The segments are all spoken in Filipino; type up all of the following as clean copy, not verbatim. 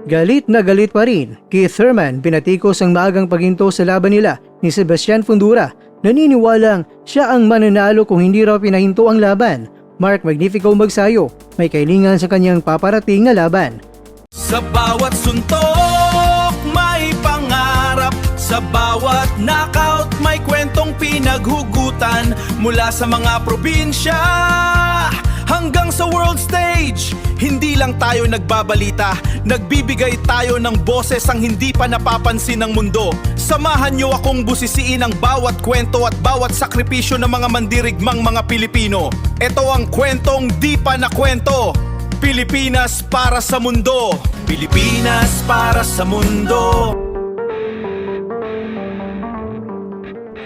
Galit na galit pa rin, Keith Thurman pinatikos ang maagang paghinto sa laban nila ni Sebastian Fundora. Naniniwalang siya ang mananalo kung hindi raw pinahinto ang laban. Mark Magnifico magsayo, may kailingan sa kanyang paparating na laban. Sa bawat suntok may pangarap, sa bawat knockout may kwentong pinaghugutan. Mula sa mga probinsya hanggang sa world stage, hindi lang tayo nagbabalita, nagbibigay tayo ng boses ang hindi pa napapansin ng mundo. Samahan niyo akong busisiin ang bawat kwento at bawat sakripisyo ng mga mandirigmang mga Pilipino. Ito ang kwentong di pa na kwento. Pilipinas para sa mundo. Pilipinas para sa mundo.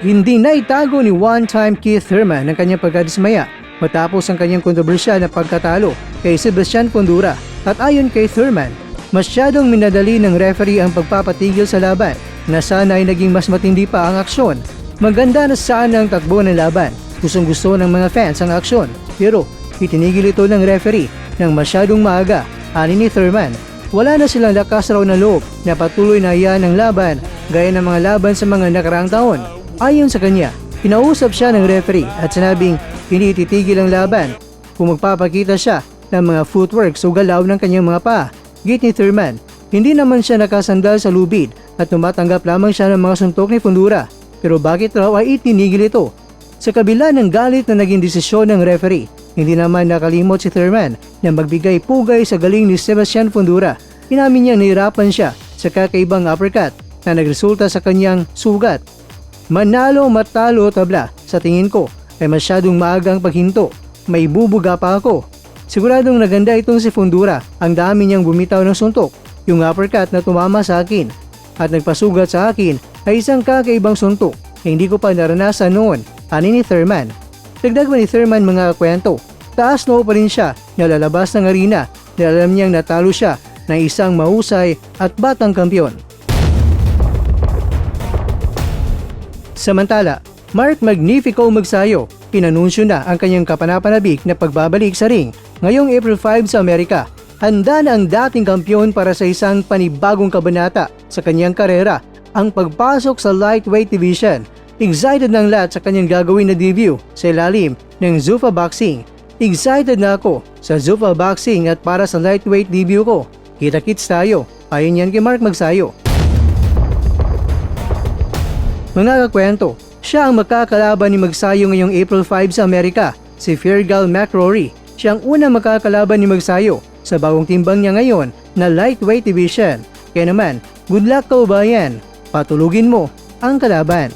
Hindi na itago ni one-time Keith Thurman ang kanyang pagkadismaya matapos ang kanyang kontrobersyal na pagkatalo kay Sebastian Fundora. At ayon kay Thurman, masyadong minadali ng referee ang pagpapatigil sa laban na sana ay naging mas matindi pa ang aksyon. Maganda na sana ang takbo ng laban. Gustong-gusto ng mga fans ang aksyon, pero itinigil ito ng referee ng masyadong maaga. Ani ni Thurman, wala na silang lakas raw na loob na patuloy na iyan ang laban gaya ng mga laban sa mga nakaraang taon. Ayon sa kanya, kinausap siya ng referee at sinabing hindi titigil ang laban kung magpapakita siya ng mga footwork o galaw ng kanyang mga paa. Git ni Thurman, hindi naman siya nakasandal sa lubid at tumatanggap lamang siya ng mga suntok ni Fundora. Pero bakit raw ay itinigil ito? Sa kabila ng galit na naging desisyon ng referee, hindi naman nakalimot si Thurman na magbigay pugay sa galing ni Sebastian Fundora. Inamin niyang nahirapan siya sa kakaibang uppercut na nagresulta sa kanyang sugat. Manalo, matalo, tabla. Sa tingin ko ay masyadong maagang paghinto. May bubuga pa ako. Siguradong naganda itong si Fundora. Ang dami niyang bumitaw ng suntok. Yung uppercut na tumama sa akin at nagpasugat sa akin ay isang kakaibang suntok na hindi ko pa naranasan noon. Ani ni Thurman. Dagdag pa ni Thurman mga kwento. Taas noo pa rin siya na lalabas ng arena dahil alam niyang natalo siya ng isang mahusay at batang kampyon. Samantala, Mark Magnifico magsayo, inanunsyo na ang kanyang kapanapanabik na pagbabalik sa ring ngayong April 5 sa Amerika. Handa na ang dating kampyon para sa isang panibagong kabanata sa kanyang karera, ang pagpasok sa lightweight division. Excited ng lahat sa kanyang gagawin na debut sa ilalim ng Zuffa Boxing. Excited na ako sa Zuffa Boxing at para sa lightweight debut ko. Kita-kits tayo, ayon yan kay Mark magsayo. Mga kakwento, siya ang makakalaban ni Magsayo ngayong April 5 sa Amerika, si Fergal McRory. Siya ang unang makakalaban ni Magsayo sa bagong timbang niya ngayon na lightweight division. Kaya naman, good luck kaubayan, patulugin mo ang kalaban.